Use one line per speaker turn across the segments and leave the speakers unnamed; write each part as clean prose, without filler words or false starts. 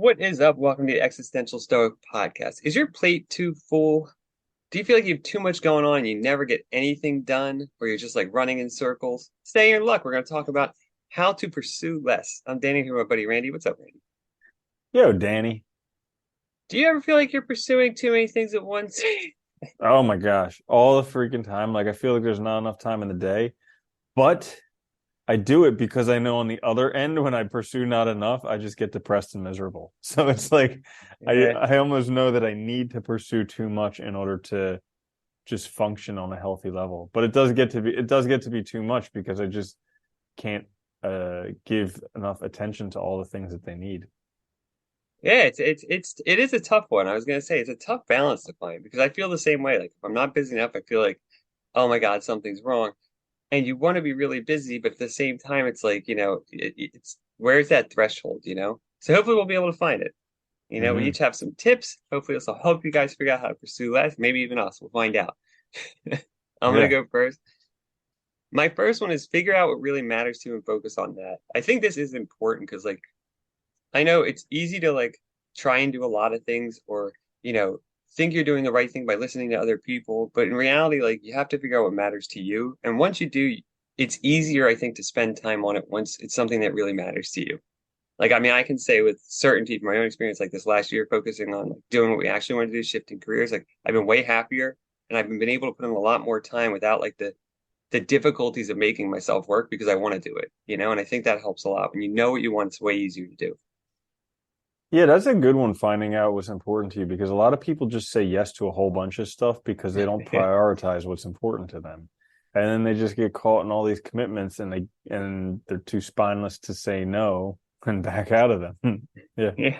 What is up? Welcome to the Existential Stoic podcast. Is your plate too full? Do you feel like you have too much going on and you never get anything done, or you're just like running in circles? Stay in your luck. We're going to talk about how to pursue less. I'm Danny here with my buddy Randy. What's up, Randy?
Yo, Danny.
Do you ever feel like you're pursuing too many things at once?
Oh my gosh. All the freaking time. Like I feel like there's not enough time in the day. But I do it because I know on the other end when I pursue not enough, I just get depressed and miserable. So it's like I
Yeah,
I almost know that I need to pursue too much in order to just function on a healthy level. But it does get to be too much because I just can't give enough attention to all the things that they need.
yeah. It is a tough one. I was going to say it's a tough balance to find because I feel the same way. Like if I'm not busy enough, I feel like, oh my God, something's wrong. And you want to be really busy, but at the same time, it's like, it's where's that threshold, you know? So hopefully we'll be able to find it. We
Hmm.
each have some tips. Hopefully this will help you guys figure out how to pursue less. Maybe even us. We'll find out. I'm gonna
Yeah.
go first. My first one is figure out what really matters to you and focus on that. I think this is important because like I know it's easy to like try and do a lot of things or, you know, think you're doing the right thing by listening to other people, but in reality, like you have to figure out what matters to you. And once you do, it's easier, I think, to spend time on it once it's something that really matters to you. Like, I mean, I can say with certainty from my own experience, like this last year, focusing on like doing what we actually want to do, shifting careers, like I've been way happier and I've been able to put in a lot more time without like the difficulties of making myself work because I want to do it, you know? And I think that helps a lot. When you know what you want, it's way easier to do.
Yeah, that's a good one, finding out what's important to you, because a lot of people just say yes to a whole bunch of stuff because they don't prioritize what's important to them. And then they just get caught in all these commitments and they're too spineless to say no and back out of them. Yeah,
Yeah.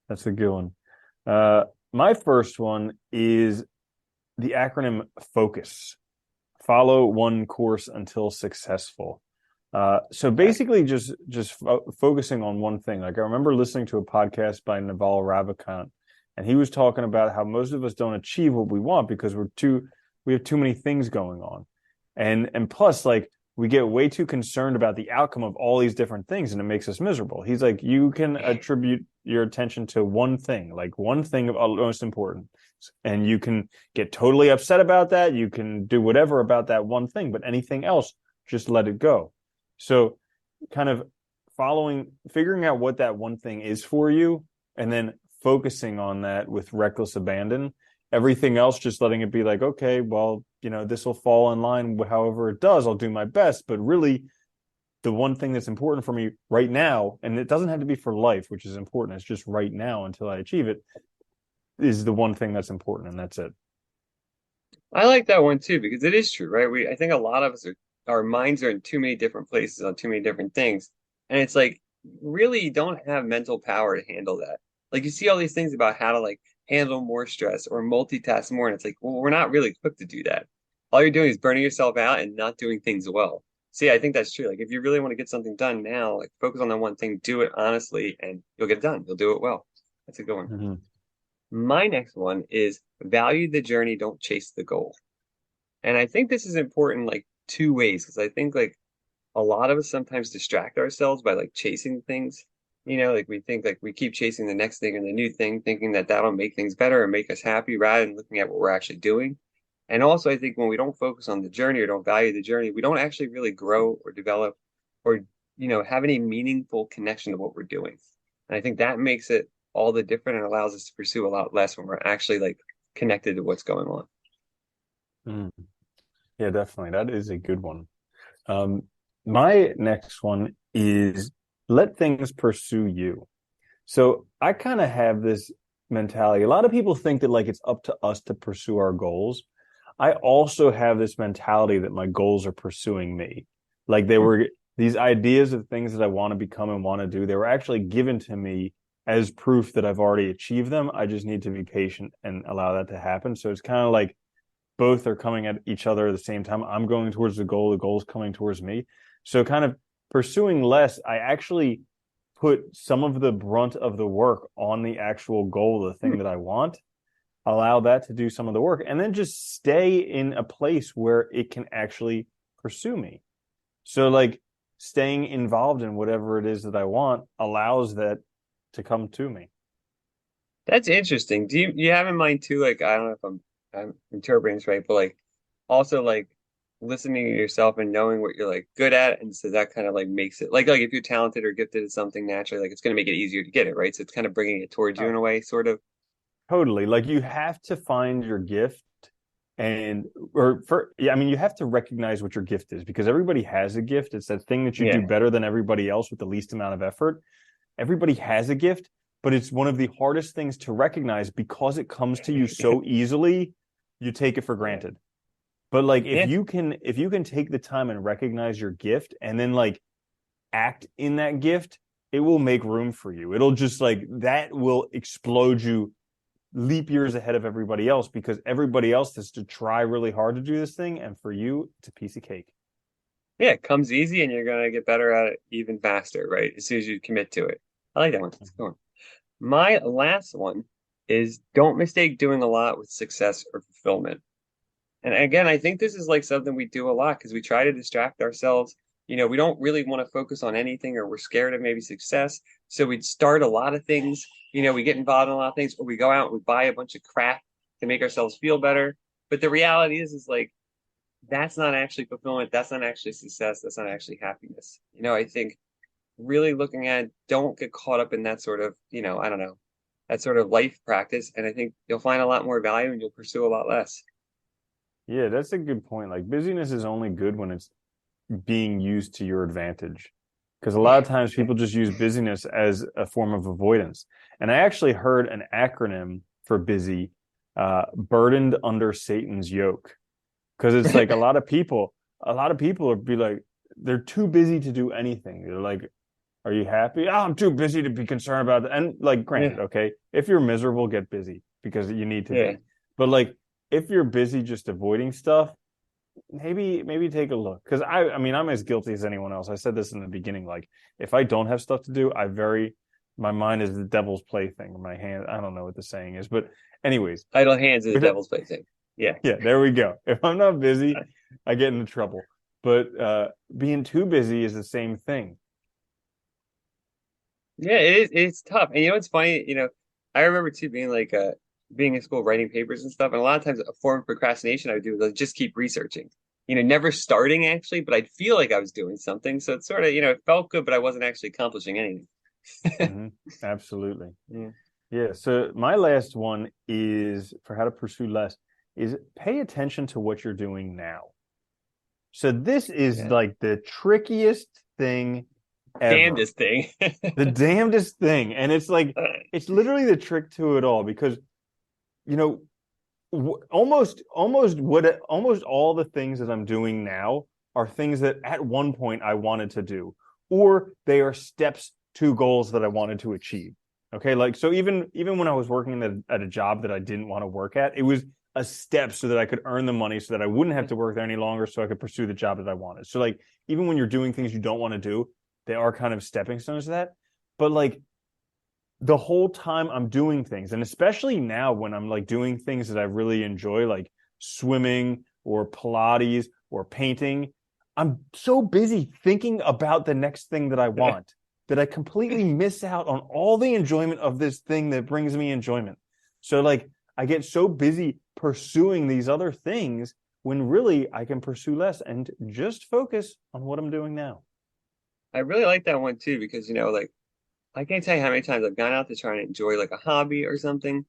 that's a good one. My first one is the acronym FOCUS. Follow one course until successful. So basically, just focusing on one thing. Like I remember listening to a podcast by Naval Ravikant, and he was talking about how most of us don't achieve what we want because we have too many things going on, and plus like we get way too concerned about the outcome of all these different things, and it makes us miserable. He's like, you can attribute your attention to one thing, like one thing of most important, and you can get totally upset about that. You can do whatever about that one thing, but anything else, just let it go. So, kind of figuring out what that one thing is for you, and then focusing on that with reckless abandon. Everything else, just letting it be like, okay, well, this will fall in line. However it does, I'll do my best. But really, the one thing that's important for me right now, and it doesn't have to be for life, which is important. It's just right now until I achieve it, is the one thing that's important, and that's it.
I like that one too because it is true, right? I think a lot of us are our minds are in too many different places on too many different things. And it's like really you don't have mental power to handle that. Like you see all these things about how to like handle more stress or multitask more, and it's like, well, we're not really equipped to do that. All you're doing is burning yourself out and not doing things well. See, I think that's true. Like if you really want to get something done now, like focus on that one thing, do it honestly, and you'll get it done. You'll do it well. That's a good one.
Mm-hmm.
My next one is value the journey, don't chase the goal. And I think this is important like two ways because I think like a lot of us sometimes distract ourselves by like chasing things. Like we think like we keep chasing the next thing and the new thing, thinking that that'll make things better and make us happy rather than looking at what we're actually doing. And also, I think when we don't focus on the journey or don't value the journey, we don't actually really grow or develop or, have any meaningful connection to what we're doing. And I think that makes it all the different and allows us to pursue a lot less when we're actually like connected to what's going on.
Mm. Yeah, definitely. That is a good one. Um, my next one is let things pursue you. So I kind of have this mentality. A lot of people think that like it's up to us to pursue our goals. I also have this mentality that my goals are pursuing me. Like they were these ideas of things that I want to become and want to do, they were actually given to me as proof that I've already achieved them. I just need to be patient and allow that to happen. So it's kind of like both are coming at each other at the same time. I'm going towards the goal's coming towards me. So kind of pursuing less, I actually put some of the brunt of the work on the actual goal, the thing that I want, allow that to do some of the work, and then just stay in a place where it can actually pursue me. So like staying involved in whatever it is that I want allows that to come to me.
That's interesting. Do you have in mind too, like I don't know if I'm interpreting this right, but like also like listening to yourself and knowing what you're like good at, and so that kind of like makes it like if you're talented or gifted at something naturally, like it's gonna make it easier to get it, right? So it's kind of bringing it towards you in
Oh,
a way, sort of.
totally. Like you have to find your gift and or for yeah, I mean you have to recognize what your gift is because everybody has a gift. It's that thing that you do
Yeah.
better than everybody else with the least amount of effort. Everybody has a gift, but it's one of the hardest things to recognize because it comes to you so easily, you take it for
Yeah.
granted. But like
Yeah.
if you can take the time and recognize your gift and then like act in that gift, it will make room for you. It'll just like that will explode you leap years ahead of everybody else because everybody else has to try really hard to do this thing. And for you, it's a piece of cake.
Yeah, it comes easy and you're gonna get better at it even faster, right? As soon as you commit to it. I like that one. It's a good one. My last one is don't mistake doing a lot with success or fulfillment. And again, I think this is like something we do a lot because we try to distract ourselves. We don't really want to focus on anything or we're scared of maybe success. So we'd start a lot of things. We get involved in a lot of things, or we go out and we buy a bunch of crap to make ourselves feel better. But the reality is like that's not actually fulfillment. That's not actually success. That's not actually happiness. I think really looking at don't get caught up in that sort of, I don't know, that sort of life practice. And I think you'll find a lot more value and you'll pursue a lot less.
Yeah, that's a good point. Like busyness is only good when it's being used to your advantage. Because a lot of times
Yeah.
people just use busyness as a form of avoidance. And I actually heard an acronym for busy, burdened under Satan's yoke. Because it's like a lot of people would be like, they're too busy to do anything. They're like, are you happy? Oh, I'm too busy to be concerned about that. And like,
Yeah.
granted, okay, if you're miserable, get busy because you need to
Yeah.
be. But like, if you're busy just avoiding stuff, maybe take a look. Because I mean, I'm as guilty as anyone else. I said this in the beginning. Like, if I don't have stuff to do, my mind is the devil's plaything. My hand, I don't know what the saying is, but anyways,
Idle hands is the devil's plaything. Yeah.
yeah, there we go. If I'm not busy, I get into trouble. But being too busy is the same thing.
Yeah, it is. It's tough. And it's funny, I remember too being in school writing papers and stuff. And a lot of times a form of procrastination I would do was just keep researching. Never starting actually, but I'd feel like I was doing something. So it's sort of, it felt good, but I wasn't actually accomplishing anything.
Hmm. Absolutely.
Yeah.
Yeah. So my last one is for how to pursue less is pay attention to what you're doing now. So this is
Yeah.
like the trickiest thing ever.
Damnedest thing.
The damnedest thing. And it's like it's literally the trick to it all because you know almost all the things that I'm doing now are things that at one point I wanted to do, or they are steps to goals that I wanted to achieve. Okay, like so even when I was working at a job that I didn't want to work at, it was a step so that I could earn the money so that I wouldn't have to work there any longer so I could pursue the job that I wanted. So like even when you're doing things you don't want to do, they are kind of stepping stones to that. But like the whole time I'm doing things, and especially now when I'm like doing things that I really enjoy, like swimming or Pilates or painting, I'm so busy thinking about the next thing that I want that I completely miss out on all the enjoyment of this thing that brings me enjoyment. So, like, I get so busy pursuing these other things when really I can pursue less and just focus on what I'm doing now.
I really like that one too because like I can't tell you how many times I've gone out to try and enjoy like a hobby or something,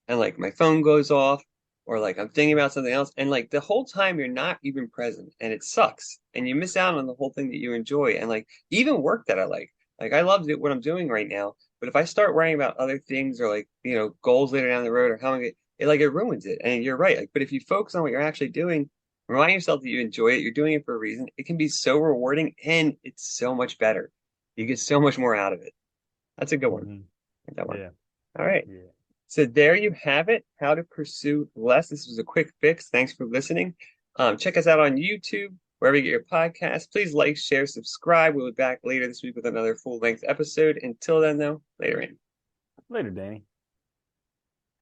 and like my phone goes off, or like I'm thinking about something else, and like the whole time you're not even present, and it sucks, and you miss out on the whole thing that you enjoy, and like even work that I like I love what I'm doing right now, but if I start worrying about other things or like goals later down the road or how I'm it ruins it. And you're right, like but if you focus on what you're actually doing, remind yourself that you enjoy it, you're doing it for a reason. It can be so rewarding, and it's so much better. You get so much more out of it. That's a good one.
Mm-hmm.
Like that one.
Yeah,
All right.
yeah.
So there you have it. How to pursue less. This was a quick fix. Thanks for listening. Check us out on YouTube, wherever you get your podcasts. Please like, share, subscribe. We'll be back later this week with another full length episode. Until then, though, later in.
Later, Danny.